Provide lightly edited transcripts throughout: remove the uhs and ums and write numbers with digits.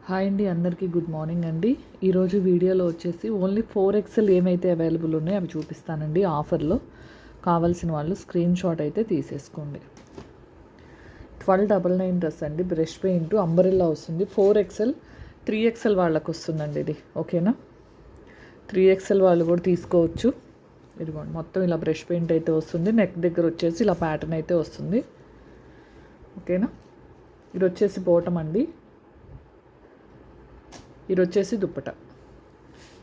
Hi అండి, అందరికీ good morning అండి. ఈరోజు వీడియోలో వచ్చేసి ఓన్లీ 4XL ఏమైతే అవైలబుల్ ఉన్నాయో అవి చూపిస్తానండి. ఆఫర్లో కావాల్సిన వాళ్ళు స్క్రీన్ షాట్ అయితే తీసేసుకోండి. 1299 డ్రెస్ అండి, బ్రష్ పెయింట్ అంబరెల్లా వస్తుంది. 4XL 3XL వాళ్ళకు వస్తుందండి ఇది. ఓకేనా, 3XL వాళ్ళు కూడా తీసుకోవచ్చు. ఇదిగోండి, మొత్తం ఇలా బ్రష్ పెయింట్ అయితే వస్తుంది. నెక్ దగ్గర వచ్చేసి ఇలా ప్యాటర్న్ అయితే వస్తుంది. ఓకేనా, ఇది వచ్చేసి బాటమ్ అండి, ఇది వచ్చేసి దుప్పట.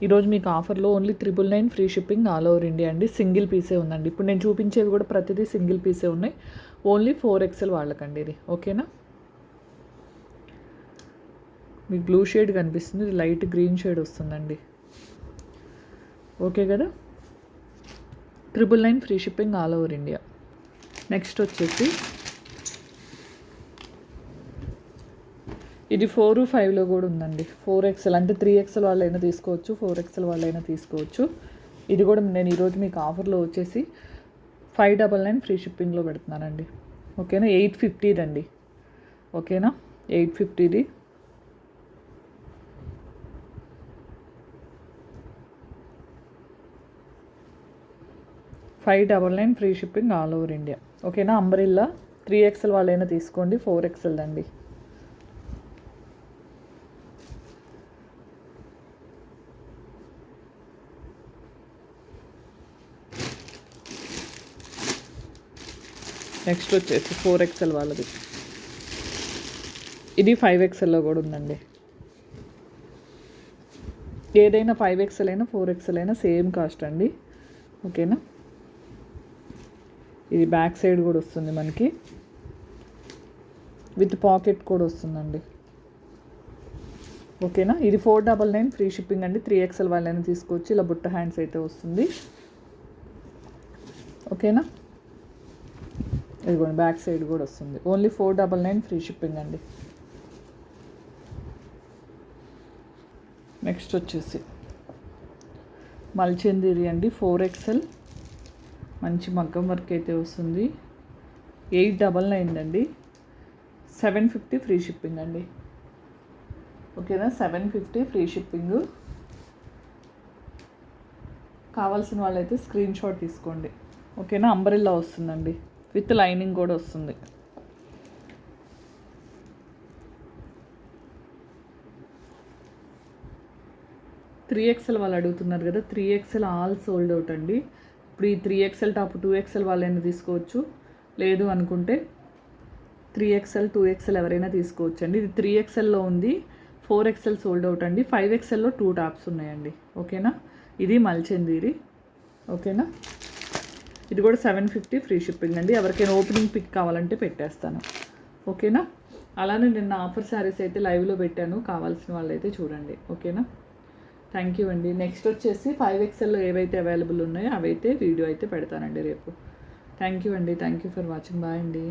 ఈరోజు మీకు ఆఫర్లో only 999 free shipping all over India అండి. సింగిల్ పీసే ఉందండి. ఇప్పుడు నేను చూపించేవి కూడా ప్రతిదీ సింగిల్ పీసే ఉన్నాయి. ఓన్లీ 4XL వాళ్ళకండి ఇది. ఓకేనా, మీకు బ్లూ షేడ్ కనిపిస్తుంది, ఇది లైట్ గ్రీన్ షేడ్ వస్తుందండి. ఓకే కదా, 999 free shipping all over India. Next వచ్చేసి ఇది 4, 5లో కూడా ఉందండి. 4XL అంటే 3XL వాళ్ళైనా తీసుకోవచ్చు, 4XL వాళ్ళైనా తీసుకోవచ్చు. ఇది కూడా నేను ఈరోజు మీకు ఆఫర్లో వచ్చేసి 599 ఫ్రీ షిప్పింగ్లో పెడుతున్నానండి. ఓకేనా, 850 అండి. ఓకేనా, 850. 599 free shipping all over India. ఓకేనా, అంబ్రెల్లా 3XL వాళ్ళైనా తీసుకోండి, 4XL అండి. నెక్స్ట్ వచ్చేసి 4XL వాళ్ళది. ఇది 5XLలో కూడా ఉందండి. ఏదైనా 5XL అయినా 4XL అయినా సేమ్ కాస్ట్ అండి. ఓకేనా, ఇది బ్యాక్ సైడ్ కూడా వస్తుంది మనకి, విత్ పాకెట్ కూడా వస్తుందండి. ఓకేనా, ఇది 499 ఫ్రీ షిప్పింగ్ అండి. 3XL వాళ్ళైనా తీసుకోవచ్చు. ఇలా బుట్ట హ్యాండ్స్ అయితే వస్తుంది. ఓకేనా, ఇదిగోండి బ్యాక్ సైడ్ కూడా వస్తుంది. ఓన్లీ 499 ఫ్రీ షిప్పింగ్ అండి. నెక్స్ట్ వచ్చేసి మల్చందీరి అండి, 4XL మంచి మగ్గం వర్క్ అయితే వస్తుంది. 899 అండి, 750 ఫ్రీ షిప్పింగ్ అండి. ఓకేనా, 750 ఫ్రీ షిప్పింగ్. కావాల్సిన వాళ్ళైతే స్క్రీన్ షాట్ తీసుకోండి. ఓకేనా, అంబ్రెల్లా వస్తుందండి, విత్ లైనింగ్ కూడా వస్తుంది. త్రీ ఎక్స్ఎల్ వాళ్ళు అడుగుతున్నారు కదా, 3XL ఆల్ సోల్డ్ అవుట్ అండి. ఇప్పుడు ఈ 3XL టాప్ 2XL వాళ్ళైనా తీసుకోవచ్చు, లేదు అనుకుంటే 3XL 2XL ఎవరైనా తీసుకోవచ్చు అండి. ఇది 3XLలో ఉంది, 4XL సోల్డ్ అవుట్ అండి. 5XLలో 2 టాప్స్ ఉన్నాయండి. ఓకేనా, ఇది మల్చందీరి. ఓకేనా, ఇది కూడా 750 ఫ్రీ షిప్పింగ్ అండి. ఎవరికైనా ఓపెనింగ్ పిక్ కావాలంటే పెట్టేస్తాను. ఓకేనా, అలానే నిన్న ఆఫర్ శారీస్ అయితే లైవ్లో పెట్టాను, కావాల్సిన వాళ్ళైతే చూడండి. ఓకేనా, థ్యాంక్ యూ అండి. నెక్స్ట్ వచ్చేసి 5XLలో ఏవైతే అవైలబుల్ ఉన్నాయో అవైతే వీడియో అయితే పెడతానండి రేపు. థ్యాంక్ యూ అండి, thank you for watching. Bye అండి.